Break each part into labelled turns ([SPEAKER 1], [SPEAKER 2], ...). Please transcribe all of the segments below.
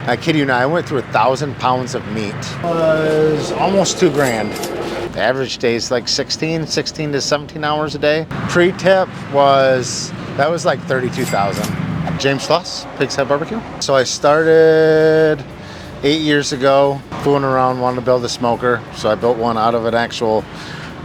[SPEAKER 1] I kid you not, I went through 1,000 pounds of meat. It was almost $2,000. The average day is like 16 to 17 hours a day. Pre-tip was like 32,000. James Sluss, Pig's Head Barbecue. So I started 8 years ago, fooling around, wanting to build a smoker. So I built one out of an actual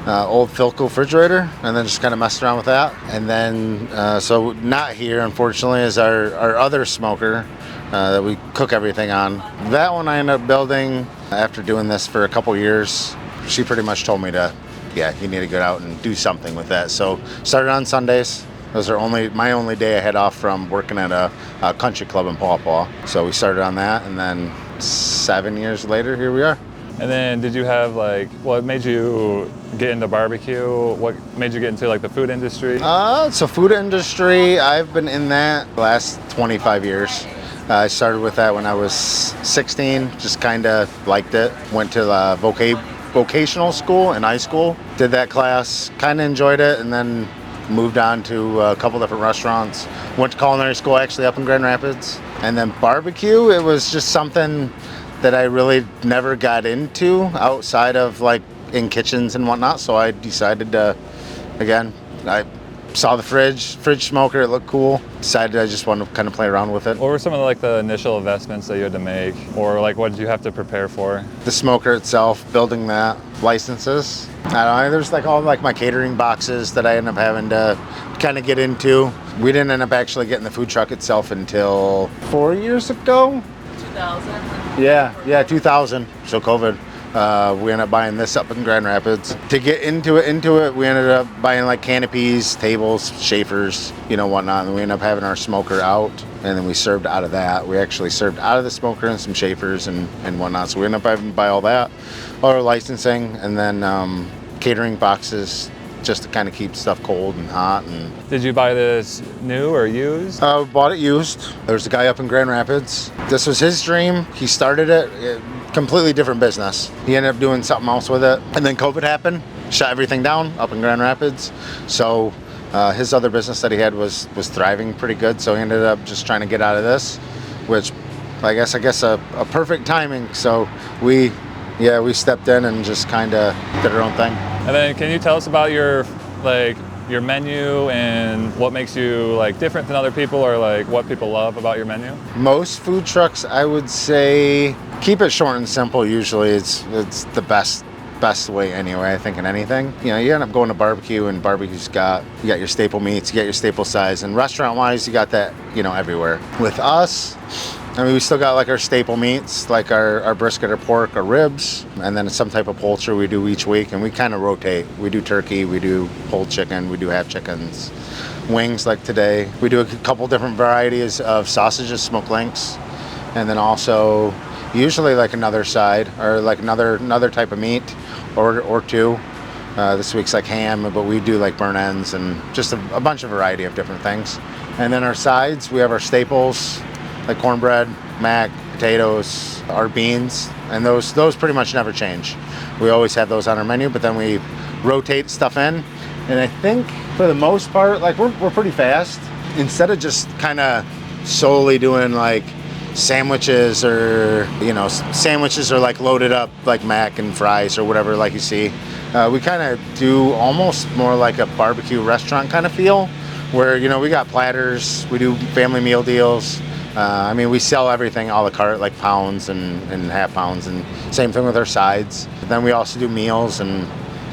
[SPEAKER 1] old Philco refrigerator, and then just kind of messed around with that. And then, so not here, unfortunately, is our other smoker that we cook everything on. That one I ended up building after doing this for a couple years. She pretty much told me you need to get out and do something with that. So started on Sundays. Those are my only day I had off from working at a country club in Paw Paw. So we started on that, and then 7 years later, here we are.
[SPEAKER 2] And then did you have what made you get into barbecue? What made you get into the food industry?
[SPEAKER 1] So food industry, I've been in that the last 25 years. I started with that when I was 16, just kind of liked it. Went to vocational school in high school, did that class, kind of enjoyed it, and then moved on to a couple different restaurants. Went to culinary school actually up in Grand Rapids. And then barbecue, it was just something that I really never got into outside of in kitchens and whatnot. So I decided to, I saw the fridge smoker, it looked cool. Decided I just wanted to kind of play around with it.
[SPEAKER 2] What were some of the initial investments that you had to make, or what did you have to prepare for?
[SPEAKER 1] The smoker itself, building that, licenses. I don't know, there's all my catering boxes that I ended up having to kind of get into. We didn't end up actually getting the food truck itself until 4 years ago.
[SPEAKER 3] 2000?
[SPEAKER 1] Yeah, 2000, so COVID. We ended up buying this up in Grand Rapids. To get into it, we ended up buying canopies, tables, chafers, whatnot, and we ended up having our smoker out, and then we served out of that. We actually served out of the smoker and some chafers and whatnot, so we ended up having to buy all that, all our licensing, and then catering boxes, just to kind of keep stuff cold and hot. And
[SPEAKER 2] did you buy this new or used?
[SPEAKER 1] Bought it used. There's a guy up in Grand Rapids. This was his dream. He started it. Completely different business. He ended up doing something else with it, and then COVID happened, shut everything down up in Grand Rapids. So his other business that he had was thriving pretty good. So he ended up just trying to get out of this, which I guess a perfect timing. So we stepped in and just kind of did our own thing.
[SPEAKER 2] And then can you tell us about your menu and what makes you different than other people, or what people love about your menu?
[SPEAKER 1] Most food trucks, I would say, keep it short and simple. Usually it's the best way anyway, I think, in anything. You end up going to barbecue, and barbecue's you got your staple meats, you got your staple size, and restaurant wise you got that everywhere. With us, we still got our staple meats, our brisket or pork or ribs, and then some type of poultry we do each week, and we kind of rotate. We do turkey, we do pulled chicken, we do half chickens, wings today. We do a couple different varieties of sausages, smoked links, and then also usually another side or another type of meat or two. This week's ham, but we do burnt ends and just a bunch of variety of different things. And then our sides, we have our staples, cornbread, mac, potatoes, our beans, and those pretty much never change. We always have those on our menu, but then we rotate stuff in. And I think for the most part, we're pretty fast. Instead of just kind of solely doing sandwiches or sandwiches are loaded up mac and fries or whatever you see, we kind of do almost more like a barbecue restaurant kind of feel, where we got platters, we do family meal deals. We sell everything a la carte, pounds and half pounds, and same thing with our sides. Then we also do meals, and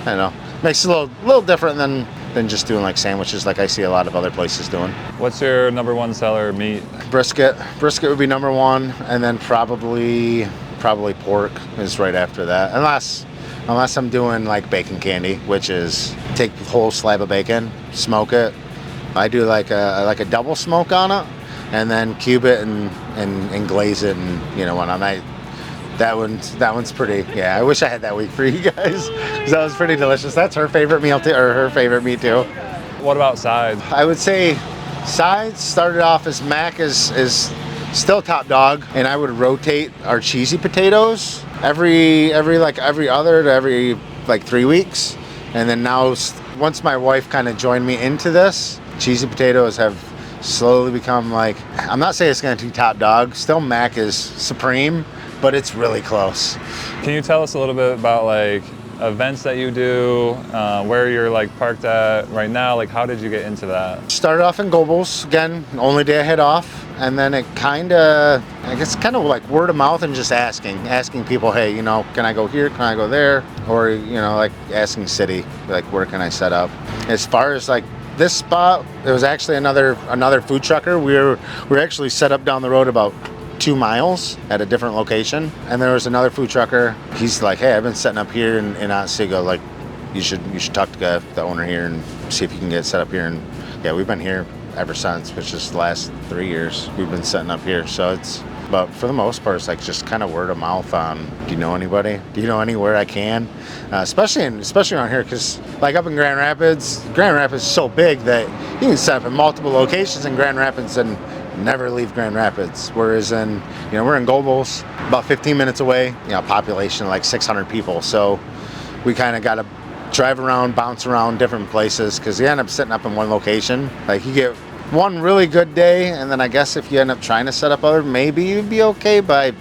[SPEAKER 1] I don't know, makes it a little different than just doing sandwiches I see a lot of other places doing.
[SPEAKER 2] What's your number one seller meat?
[SPEAKER 1] Brisket would be number one, and then probably pork is right after that, unless I'm doing bacon candy, which is take the whole slab of bacon, smoke it. I do a double smoke on it, and then cube it and glaze it, and whatnot. That one's pretty. Yeah, I wish I had that week for you guys, because that was pretty delicious. That's her favorite meal too, or her favorite meat too.
[SPEAKER 2] What about sides?
[SPEAKER 1] I would say sides started off as mac is still top dog, and I would rotate our cheesy potatoes every other to every 3 weeks, and then now once my wife kind of joined me into this, cheesy potatoes have slowly become like, I'm not saying it's going to be top dog. Still Mac is supreme, but it's really close.
[SPEAKER 2] Can you tell us a little bit about like events that you do, where you're like parked at right now? Like, how did you get into that?
[SPEAKER 1] Started off in Gobles, again, only day I had off. And then it kind of like word of mouth and just asking people, hey, you know, can I go here? Can I go there? Or, you know, like asking city, like where can I set up? As far as like this spot, it was actually another food trucker. We were actually set up down the road about 2 miles at a different location. And there was another food trucker. He's like, hey, I've been setting up here in Otsego. Like, you should talk to the owner here and see if you can get set up here. And yeah, we've been here ever since, which is the last 3 years we've been setting up here. So but for the most part, it's like just kind of word of mouth on, do you know anybody? Do you know anywhere I can? Especially around here, because like up in Grand Rapids is so big that you can set up in multiple locations in Grand Rapids and never leave Grand Rapids. Whereas we're in Gobles, about 15 minutes away, population like 600 people. So we kind of got to drive around, bounce around different places, because you end up setting up in one location. Like you get one really good day, and then I guess if you end up trying to set up other, maybe you'd be okay. But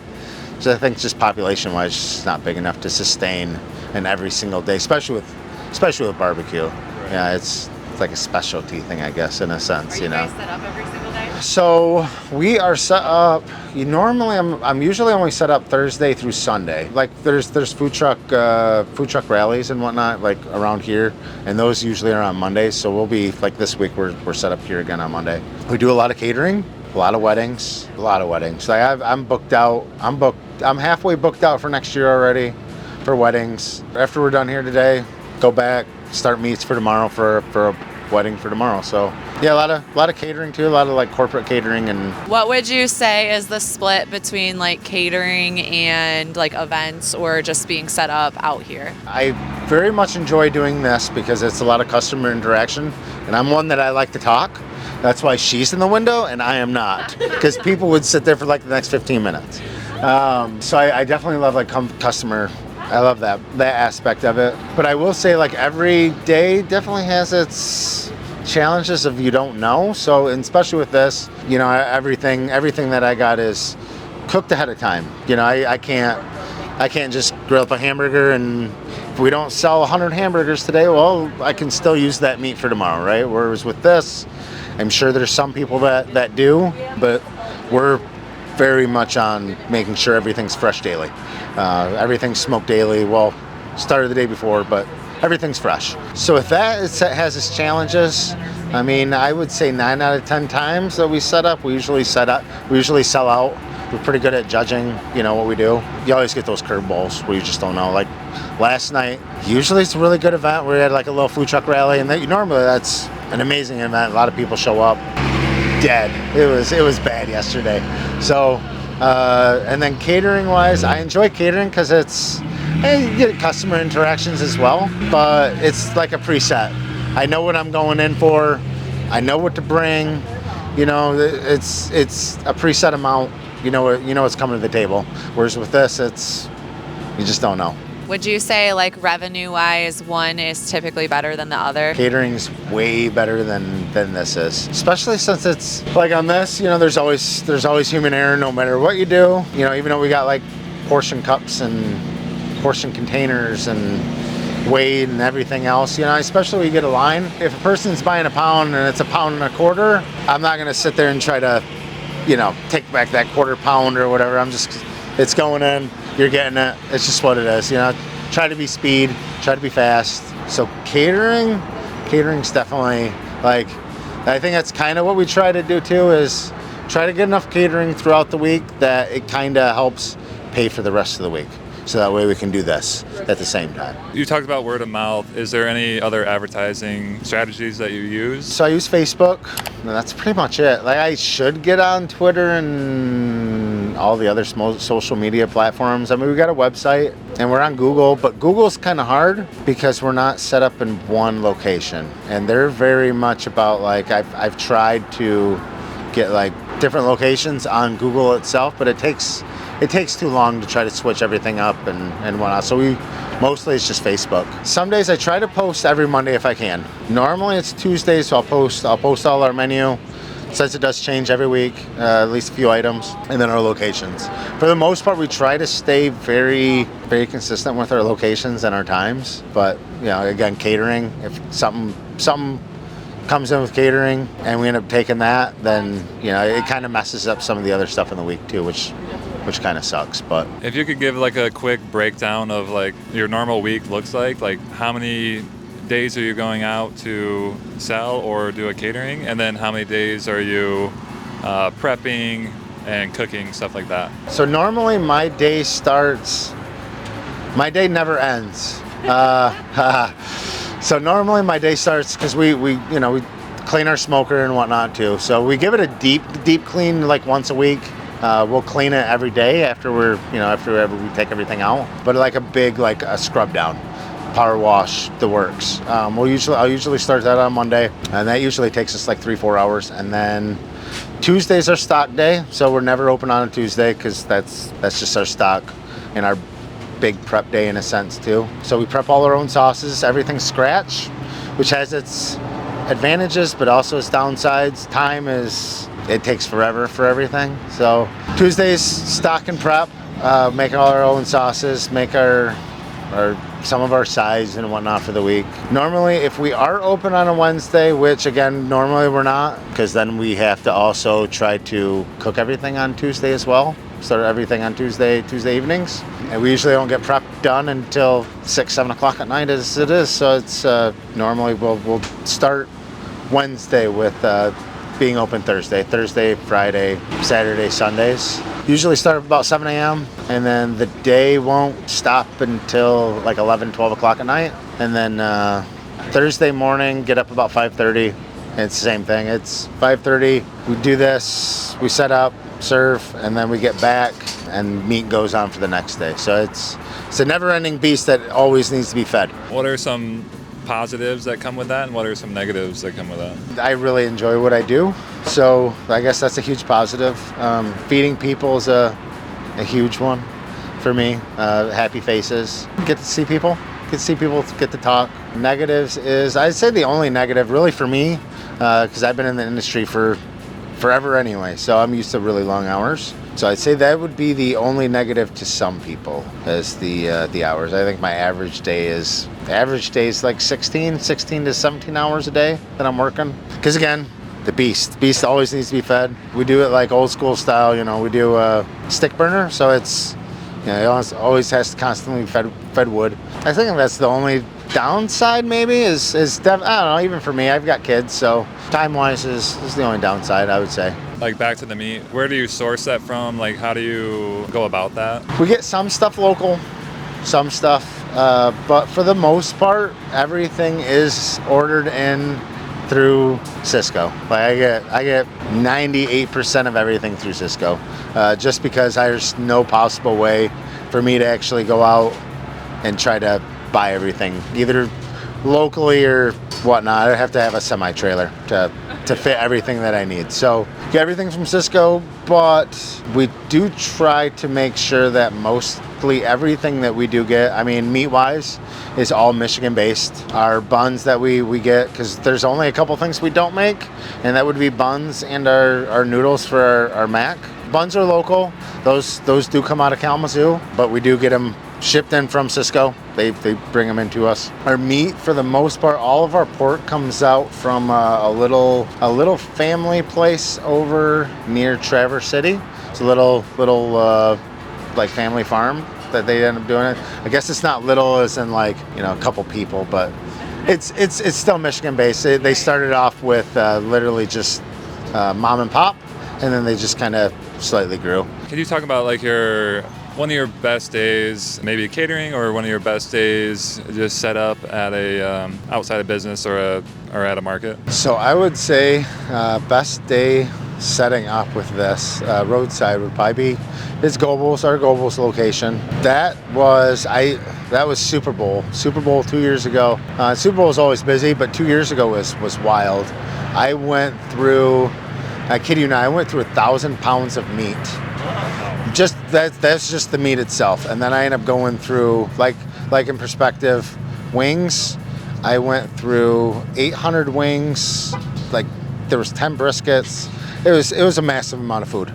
[SPEAKER 1] I think just population-wise, it's not big enough to sustain in every single day, especially with barbecue. Right. Yeah, it's like a specialty thing, I guess, in a sense.
[SPEAKER 3] Are you guys set up every single day?
[SPEAKER 1] So we are set up. I'm usually only set up Thursday through Sunday. Like there's food truck rallies and whatnot like around here, and those usually are on Mondays. So we'll be like this week we're set up here again on Monday. We do a lot of catering, a lot of weddings. Like I'm booked out. I'm halfway booked out for next year already for weddings. After we're done here today, go back, start meets for tomorrow for a wedding for tomorrow. So yeah, a lot of catering too, a lot of like corporate catering. And
[SPEAKER 3] what would you say is the split between like catering and like events or just being set up out here?
[SPEAKER 1] I very much enjoy doing this because it's a lot of customer interaction, and I'm one that I like to talk. That's why she's in the window and I am not, because people would sit there for like the next 15 minutes. So I definitely love like customer. I love that aspect of it. But I will say like every day definitely has its challenges of you don't know. So, and especially with this, everything that I got is cooked ahead of time. I can't just grill up a hamburger, and if we don't sell 100 hamburgers today, well, I can still use that meat for tomorrow, right? Whereas with this, I'm sure there's some people that do, but we're very much on making sure everything's fresh daily. Everything's smoked daily. Well, started the day before, but everything's fresh. So with that, it has its challenges. I mean, I would say 9 out of 10 times that we set up, we usually sell out. We're pretty good at judging, what we do. You always get those curveballs where you just don't know. Like last night, usually it's a really good event where we had like a little food truck rally, and normally that's an amazing event. A lot of people show up. Dead. It was bad yesterday. So, and then catering wise, I enjoy catering because you get customer interactions as well, but it's like a preset. I know what I'm going in for. I know what to bring. It's a preset amount. You know what's coming to the table. Whereas with this, you just don't know.
[SPEAKER 3] Would you say like revenue wise, one is typically better than the other?
[SPEAKER 1] Catering's way better than this is, especially since it's like on this, there's always human error no matter what you do. Even though we got like portion cups and portion containers and weight and everything else, especially when you get a line. If a person's buying a pound and it's a pound and a quarter, I'm not gonna sit there and try to, take back that quarter pound or whatever. It's going in. You're getting it. It's just what it is. Try to be speed, try to be fast. So catering's definitely like, I think that's kind of what we try to do too, is try to get enough catering throughout the week that it kind of helps pay for the rest of the week. So that way we can do this at the same time.
[SPEAKER 2] You talked about word of mouth. Is there any other advertising strategies that you use?
[SPEAKER 1] So I use Facebook, and that's pretty much it. Like I should get on Twitter and all the other social media platforms. I mean, we got a website and we're on Google, but Google's kind of hard because we're not set up in one location. And they're very much about like, I've tried to get like different locations on Google itself, but it takes too long to try to switch everything up and whatnot. So mostly it's just Facebook. Some days I try to post every Monday if I can. Normally it's Tuesdays, so I'll post all our menu. Since it does change every week, at least a few items, and then our locations. For the most part, we try to stay very, very consistent with our locations and our times. But again, catering. If something comes in with catering and we end up taking that, then it kind of messes up some of the other stuff in the week too, which kind of sucks. But
[SPEAKER 2] if you could give like a quick breakdown of like your normal week looks like how many days are you going out to sell or do a catering, and then how many days are you prepping and cooking, stuff like that?
[SPEAKER 1] So normally my day never ends. So normally my day starts because we clean our smoker and whatnot too. So we give it a deep clean like once a week. We'll clean it every day after we take everything out. But like a big like a scrub down, power wash, the works. I'll usually start that on Monday, and that usually takes us like 3-4 hours. And then Tuesday's our stock day, so we're never open on a Tuesday because that's just our stock and our big prep day in a sense too. So we prep all our own sauces, everything's scratch, which has its advantages but also its downsides. It takes forever for everything. So Tuesdays stock and prep, make all our own sauces, make some of our sides and whatnot for the week. Normally if we are open on a Wednesday, which again normally we're not, because then we have to also try to cook everything on Tuesday as well. Start everything on Tuesday evenings, and we usually don't get prep done until 6-7 o'clock at night as it is. So it's normally we'll start Wednesday with being open Thursday, Friday, Saturday, Sundays. Usually start about 7 a.m. and then the day won't stop until like 11-12 o'clock at night. And then Thursday morning, get up about 5:30. It's the same thing. It's 5:30. We do this, we set up, serve, and then we get back and meat goes on for the next day. So it's a never-ending beast that always needs to be fed.
[SPEAKER 2] What are some positives that come with that, and what are some negatives that come with that?
[SPEAKER 1] I really enjoy what I do, so I guess that's a huge positive. Feeding people is a huge one for me. Happy faces, get to see people, get to talk. Negatives is, I'd say the only negative really for me, because I've been in the industry for forever anyway, so I'm used to really long hours. So I'd say that would be the only negative to some people, is the hours. I think my average day is like 16 to 17 hours a day that I'm working. Because again, the beast always needs to be fed. We do it like old school style, we do a stick burner, so it's it always has to constantly be fed wood. I think that's the only downside maybe I don't know, even for me, I've got kids, so time-wise is the only downside, I would say.
[SPEAKER 2] Like back to the meat, where do you source that from? Like how do you go about that?
[SPEAKER 1] We get some stuff local, some stuff, but for the most part, everything is ordered in through Cisco. Like I get 98% of everything through Cisco, just because there's no possible way for me to actually go out and try to buy everything either locally or whatnot. I have to have a semi-trailer to fit everything that I need. So get everything from Cisco, but we do try to make sure that mostly everything that we do get, I mean meat-wise, is all Michigan-based. Our buns that we get, because there's only a couple things we don't make, and that would be buns and our noodles for our mac. Buns are local. Those do come out of Kalamazoo, but we do get them shipped in from Cisco. They bring them into us. Our meat, for the most part, all of our pork comes out from a little family place over near Traverse City. It's a little like family farm that they end up doing it. I guess it's not little as in like a couple people, but it's still Michigan based. They started off with literally just mom and pop, and then they just kind of slightly grew.
[SPEAKER 2] Can you talk about like one of your best days, maybe catering, or one of your best days just set up at a outside of business or at a market? So
[SPEAKER 1] I would say best day setting up with this roadside would probably be our Gobles location. That was Super Bowl 2 years ago. Super Bowl is always busy, but 2 years ago was wild. I kid you not, I went through 1,000 pounds of meat. That's just the meat itself, and then I end up going through like in perspective, wings. I went through 800 wings, like there was 10 briskets. It was a massive amount of food,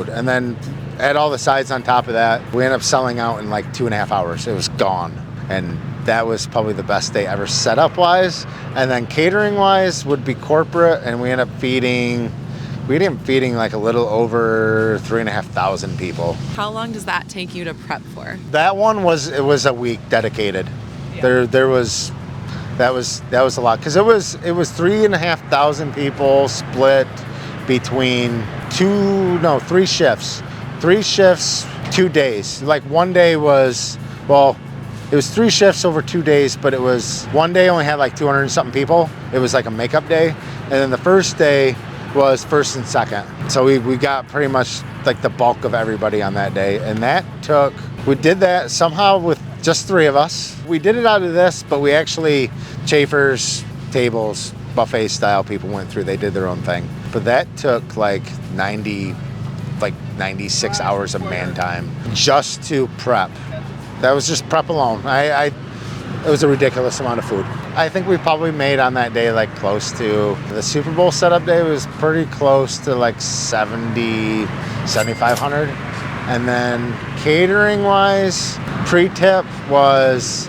[SPEAKER 1] and then add all the sides on top of that. We ended up selling out in like 2.5 hours. It was gone, and that was probably the best day ever setup wise. And then catering wise would be corporate, and we ended up feeding like a little over 3,500 people.
[SPEAKER 3] How long does that take you to prep for?
[SPEAKER 1] That one was a week dedicated.
[SPEAKER 3] Yeah.
[SPEAKER 1] That was a lot, because it was 3,500 people split between 3 shifts. 3 shifts, 2 days. Like one day was, well, it was 3 shifts over 2 days, but it was one day only had like 200 and something people. It was like a makeup day. And then the first day was first and second. So we got pretty much like the bulk of everybody on that day. And we did that somehow with just 3 of us. We did it out of this, but we actually, chafers, tables, buffet style people went through, they did their own thing. But that took like 96 hours of man time just to prep. That was just prep alone. It was a ridiculous amount of food. I think we probably made on that day like close to, the Super Bowl setup day was pretty close to like 7,500. And then catering wise, pre-tip was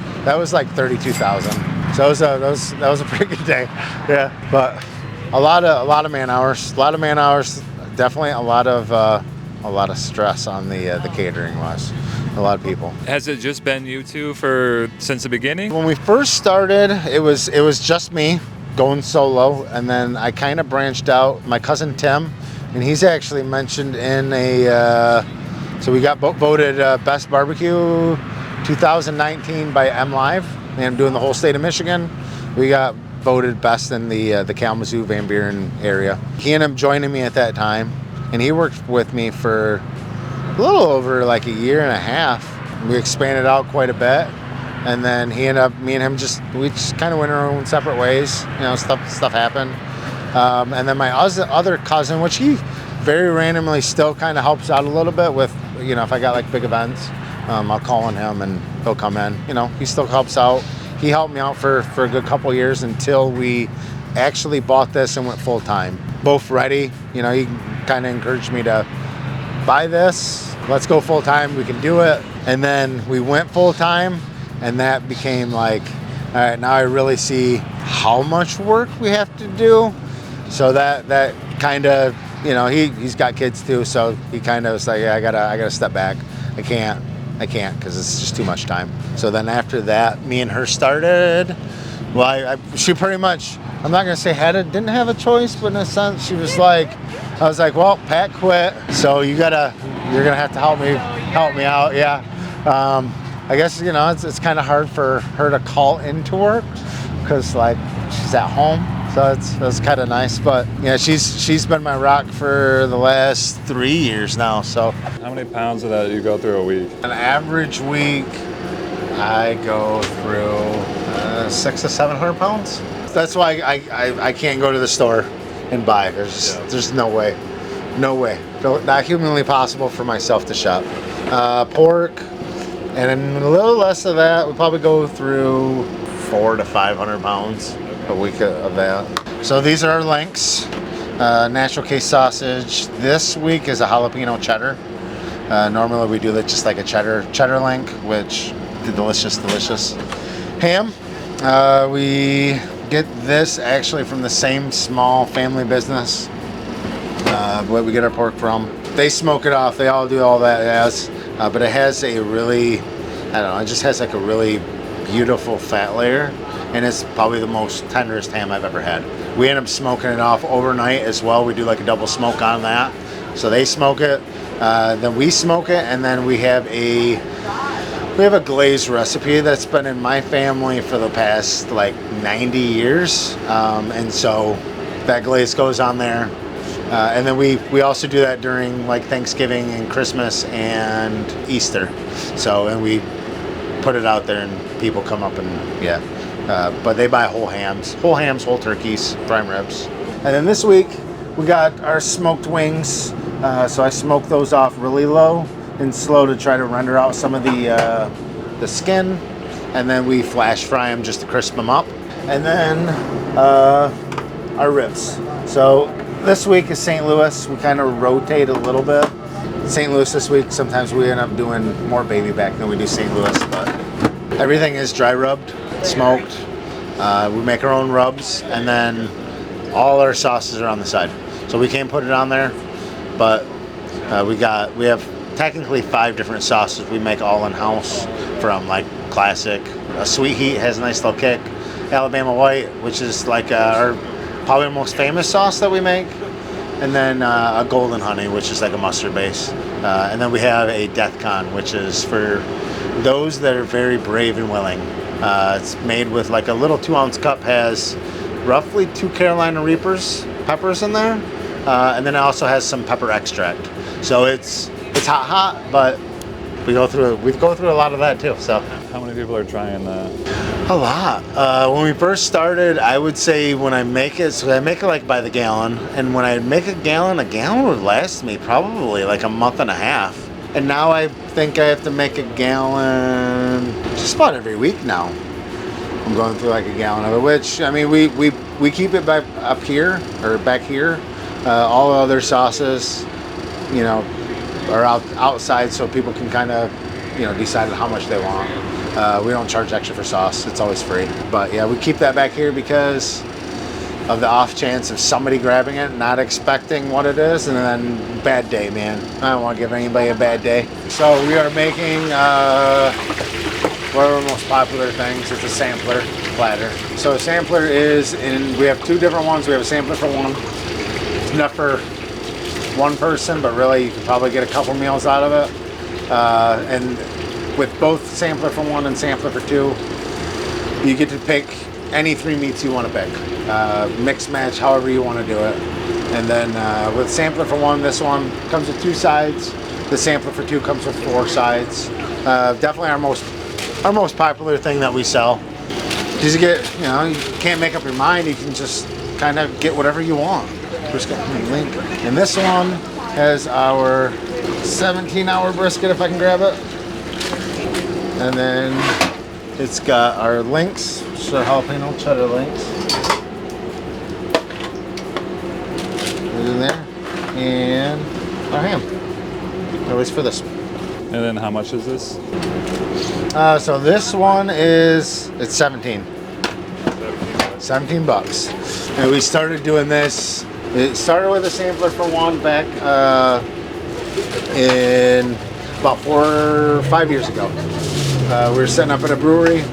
[SPEAKER 1] like 32,000. So that was a pretty good day. Yeah, but a lot of man hours. Definitely a lot of stress on the catering wise. A lot of people.
[SPEAKER 2] Has it just been you two since the beginning?
[SPEAKER 1] When we first started, it was just me going solo, and then I kind of branched out. My cousin Tim, and he's actually mentioned in so we got voted Best Barbecue 2019 by MLive, and I'm doing the whole state of Michigan. We got voted best in the Kalamazoo, Van Buren area. He ended up joining me at that time, and he worked with me for a little over like a year and a half. We expanded out quite a bit, and then me and him just kind of went our own separate ways. You know, stuff happened. And then my other cousin, which he very randomly still kind of helps out a little bit with, you know, if I got like big events, I'll call on him and he'll come in. You know, he still helps out. He helped me out for a good couple years until we actually bought this and went full time. Both ready. You know, he kind of encouraged me to buy this. Let's go full time. We can do it. And then we went full time, and that became like, all right, now I really see how much work we have to do. So that kind of, you know, he's got kids too, so he kind of was like, yeah, I gotta step back. I can't because it's just too much time. So then after that, me and her started. Well, she pretty much, I'm not gonna say didn't have a choice, but in a sense, she was like, I was like, well, Pat quit, so you're gonna have to help me out. Yeah. I guess, you know, it's kind of hard for her to call into work because like she's at home. So that's kind of nice, but yeah, she's been my rock for the last 3 years now. So
[SPEAKER 2] how many pounds of that do you go through a week?
[SPEAKER 1] An average week, I go through 600 to 700 pounds. That's why I can't go to the store and buy. There's no way, not humanly possible for myself to shop. Pork, and then a little less of that. We probably go through 400 to 500 pounds a week of that. So these are our links. Natural case sausage. This week is a jalapeno cheddar. Normally we do just like a cheddar link, which is delicious. Ham. We get this actually from the same small family business where we get our pork from. They smoke it off. They all do all that jazz. But it has a really, it just has like a really beautiful fat layer. And it's probably the most tenderest ham I've ever had. We end up smoking it off overnight as well. We do like a double smoke on that. So they smoke it, then we smoke it, and then we have a glaze recipe that's been in my family for the past like 90 years. And so that glaze goes on there. And then we also do that during like Thanksgiving and Christmas and Easter. So, and we put it out there and people come up and yeah. But they buy whole hams, whole turkeys, prime ribs. And then this week we got our smoked wings. So I smoke those off really low and slow to try to render out some of the skin. And then we flash fry them just to crisp them up. And then our ribs. So this week is St. Louis. We kind of rotate a little bit. St. Louis this week, sometimes we end up doing more baby back than we do St. Louis, but everything is dry rubbed, smoked. We make our own rubs, and then all our sauces are on the side. So we can't put it on there, but we have technically 5 different sauces we make all in house, from like classic, a sweet heat has a nice little kick, Alabama white, which is like our probably our most famous sauce that we make, and then a golden honey, which is like a mustard base, and then we have a Death Con, which is for those that are very brave and willing. It's made with like a little 2-ounce cup, has roughly 2 Carolina Reapers peppers in there, and then it also has some pepper extract. So it's hot, but we go through a lot of that too. So
[SPEAKER 2] How many people are trying that?
[SPEAKER 1] a lot. When we first started, I would say when I make it, so I make it like by the gallon, and when I make a gallon would last me probably like a month and a half. And now I think I have to make a gallon just about every week now. I'm going through like a gallon of it, which, I mean, we keep it back up here, or back here. All other sauces, you know, are outside, so people can kind of, you know, decide how much they want. We don't charge extra for sauce. It's always free. But yeah, we keep that back here because of the off chance of somebody grabbing it, not expecting what it is, and then bad day, man. I don't want to give anybody a bad day. So we are making one of our most popular things. It's a sampler platter. So a sampler is we have 2 different ones. We have a sampler for one. It's enough for one person, but really you can probably get a couple meals out of it. And with both sampler for 1 and sampler for 2, you get to pick any 3 meats you want to pick. Mix match, however you want to do it. And then with sampler for 1, this one comes with 2 sides. The sampler for 2 comes with 4 sides. Definitely our most popular thing that we sell. Because you can't make up your mind. You can just kind of get whatever you want. Link. And this one has our 17-hour brisket, if I can grab it. And then it's got our links, which are jalapeno cheddar links. Put it in there. And our ham. At least for this one.
[SPEAKER 2] And then how much is this?
[SPEAKER 1] So this one it's 17. 17 bucks. And we started doing this. It started with a sampler for 1 back in about 4 or 5 years ago. We were setting up at a brewery,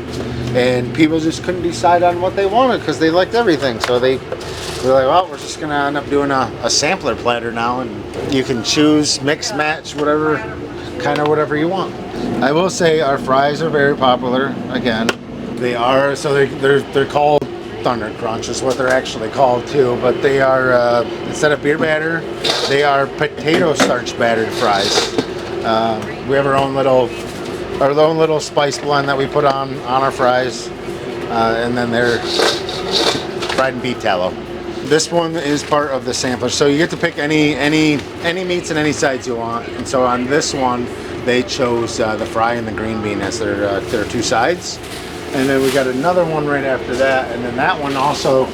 [SPEAKER 1] and people just couldn't decide on what they wanted because they liked everything. So we were like, well, we're just gonna end up doing a sampler platter now, and you can choose, mix, match, whatever you want. I will say our fries are very popular. Again, they are. So they're called Thunder Crunch is what they're actually called too, but they are instead of beer batter, they are potato starch battered fries. We have our own little spice blend that we put on our fries, and then they're fried in beef tallow. This one is part of the sampler, so you get to pick any meats and any sides you want. And so on this one, they chose the fry and the green bean as their 2 sides. And then we got another one right after that, and then that one also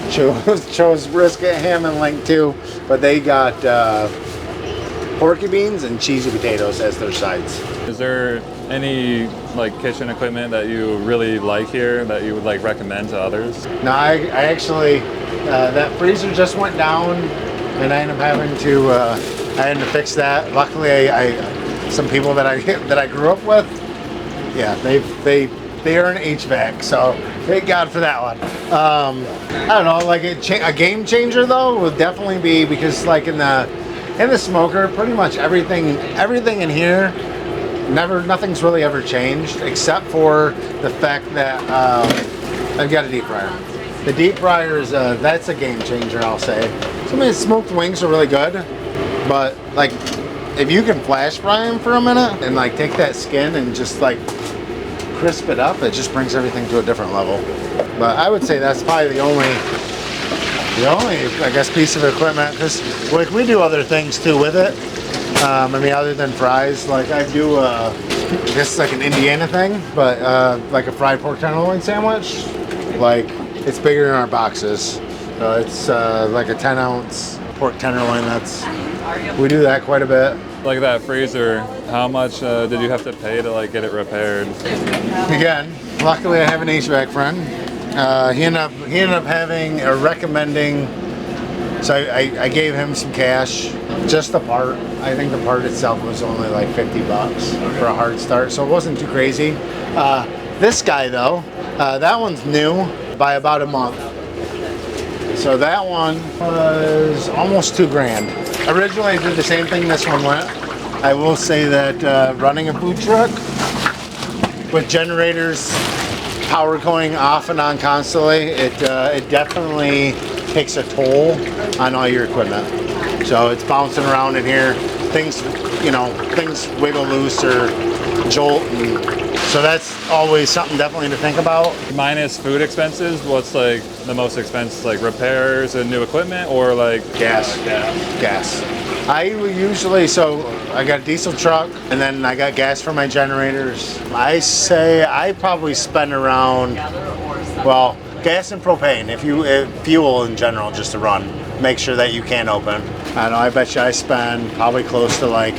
[SPEAKER 1] chose brisket, ham, and link too, but they got porky beans and cheesy potatoes as their sides.
[SPEAKER 2] Is there any like kitchen equipment that you really like here that you would like recommend to others?
[SPEAKER 1] No, I actually that freezer just went down, and I ended up having to fix that. Luckily, some people that I grew up with, yeah, they are an HVAC, so thank God for that one. I don't know, like a game changer though would definitely be, because like in the smoker, pretty much everything in here, nothing's really ever changed, except for the fact that I've got a deep fryer. The deep fryer is that's a game changer, I'll say. So, I mean, smoked wings are really good, but like if you can flash fry them for a minute and like take that skin and just like crisp it up, it just brings everything to a different level. But I would say that's probably the only I guess piece of equipment, because like we do other things too with it. I mean, other than fries, like I do I guess it's like an Indiana thing, but like a fried pork tenderloin sandwich, like it's bigger than our boxes. It's like a 10-ounce pork tenderloin. We do that quite a bit.
[SPEAKER 2] Like that freezer, how much did you have to pay to like get it repaired?
[SPEAKER 1] Again, luckily I have an HVAC friend. He ended up having or recommending. So I gave him some cash, just the part. I think the part itself was only like $50 for a hard start, so it wasn't too crazy. This guy though, that one's new by about a month. So that one was almost $2,000. Originally I did the same thing this one went. I will say that running a food truck with generators, power going off and on constantly, it definitely takes a toll on all your equipment. So it's bouncing around in here, things wiggle loose or jolt, and so that's always something definitely to think about.
[SPEAKER 2] Minus food expenses, what's like the most expensive, like repairs and new equipment, or like
[SPEAKER 1] Gas. I usually, so I got a diesel truck and then I got gas for my generators. I say I probably spend around, well, gas and propane, if fuel in general just to run, make sure that you can't open. I don't know, I bet you I spend probably close to like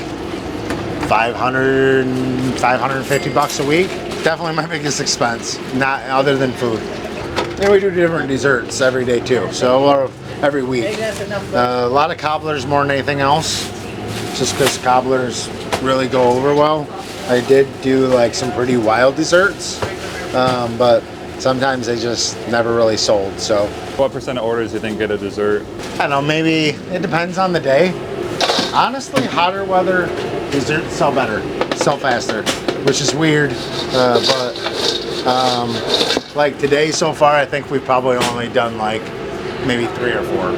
[SPEAKER 1] $550 a week. Definitely my biggest expense, not other than food. And we do different desserts every day too, so every week. A lot of cobblers more than anything else, just because cobblers really go over well. I did do like some pretty wild desserts, but sometimes they just never really sold. So
[SPEAKER 2] what percent of orders do you think get a dessert?
[SPEAKER 1] I don't know, maybe it depends on the day. Honestly, hotter weather, desserts sell better, sell faster, which is weird, but like today so far, I think we've probably only done like maybe 3 or 4.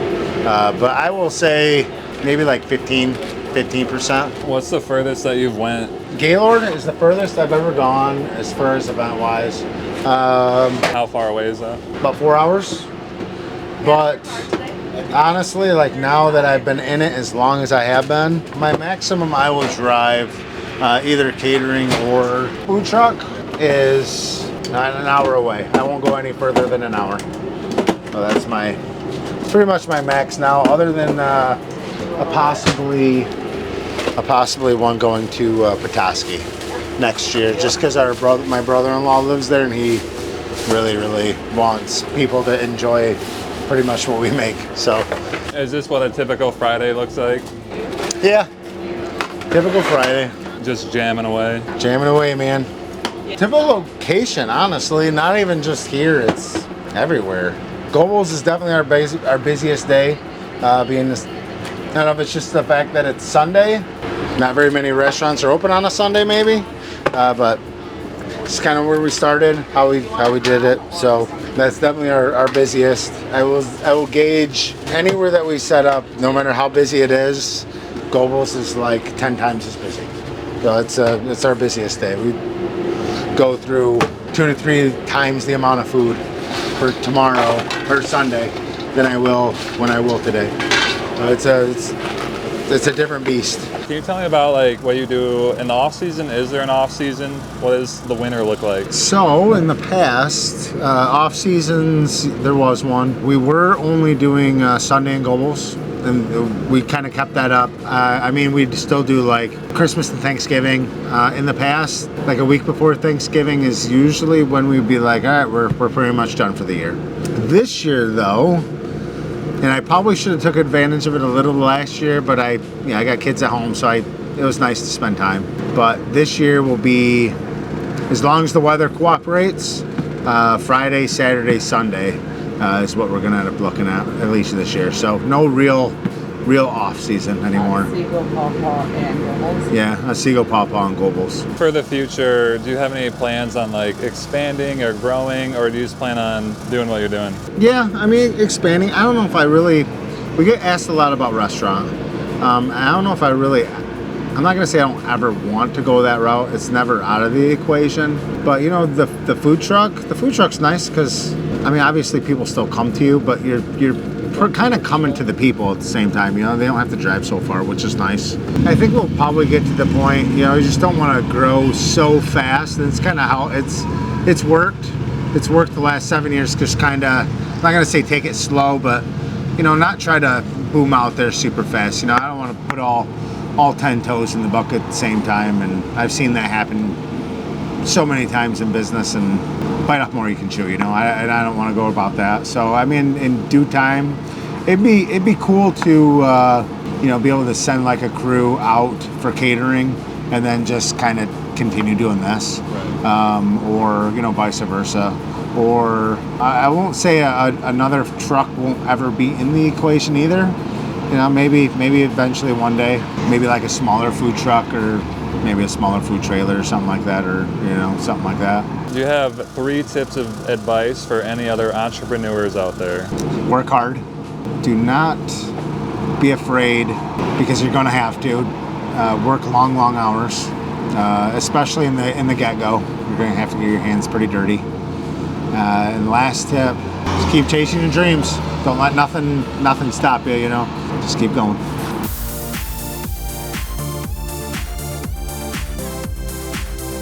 [SPEAKER 1] But I will say maybe like 15%.
[SPEAKER 2] What's the furthest that you've went?
[SPEAKER 1] Gaylord is the furthest I've ever gone as far as event-wise.
[SPEAKER 2] How far away is that?
[SPEAKER 1] About 4 hours. But honestly, like now that I've been in it as long as I have been, my maximum I will drive either catering or food truck is an hour away. I won't go any further than an hour. So that's pretty much my max now, other than a possibly one going to Petoskey next year, just because my brother-in-law lives there and he really wants people to enjoy pretty much what we make. So
[SPEAKER 2] is this what a typical Friday looks like?
[SPEAKER 1] Yeah, typical Friday.
[SPEAKER 2] Just jamming away,
[SPEAKER 1] Man. Typical location, honestly, not even just here, it's everywhere. Gobles is definitely our busiest day, being this. I don't know if it's just the fact that it's Sunday. Not very many restaurants are open on a Sunday, maybe, but it's kind of where we started, how we did it. So that's definitely our busiest. I will gauge anywhere that we set up, no matter how busy it is. Gobles is like 10 times as busy. So it's our busiest day. We go through 2 to 3 times the amount of food for tomorrow or Sunday than I will when I will today. It's a different beast.
[SPEAKER 2] Can you tell me about like what you do in the off season? Is there an off season? What does the winter look like?
[SPEAKER 1] So in the past, off seasons, there was one. We were only doing Sunday and Gobles, and we kind of kept that up. I mean, we'd still do like Christmas and Thanksgiving. In the past, like a week before Thanksgiving is usually when we'd be like, all right, we're pretty much done for the year. This year though, and I probably should have took advantage of it a little last year, but I got kids at home, so it was nice to spend time. But this year will be, as long as the weather cooperates, Friday, Saturday, Sunday is what we're gonna end up looking at least this year. So no real off season anymore.
[SPEAKER 4] Seagull, pawpaw, and Gobles.
[SPEAKER 1] Yeah, a seagull, pawpaw, and Gobles.
[SPEAKER 2] For the future, do you have any plans on like expanding or growing, or do you just plan on doing what you're doing?
[SPEAKER 1] Yeah, I mean, expanding. I don't know if we get asked a lot about restaurant. I don't know if I'm not gonna say I don't ever want to go that route. It's never out of the equation. But you know, the food truck's nice because, I mean, obviously people still come to you, but you're kind of coming to the people at the same time. You know, they don't have to drive so far, which is nice. I think we'll probably get to the point, you know, you just don't want to grow so fast. And it's kind of how it's worked. It's worked the last 7 years, just kind of I'm not gonna say take it slow, but not try to boom out there super fast. I don't want to put all 10 toes in the bucket at the same time, and I've seen that happen so many times in business. And bite off more you can chew. I don't want to go about that. So I mean, in due time, it'd be cool to be able to send like a crew out for catering, and then just kind of continue doing this, or vice versa. Or I won't say another truck won't ever be in the equation either. Maybe eventually one day, maybe like a smaller food truck, or maybe a smaller food trailer or something like that, or something like that.
[SPEAKER 2] Do you have 3 tips of advice for any other entrepreneurs out there?
[SPEAKER 1] Work hard. Do not be afraid, because you're going to have to work long hours, especially in the get-go. You're going to have to get your hands pretty dirty. And last tip, just keep chasing your dreams. Don't let nothing stop you, Just keep going.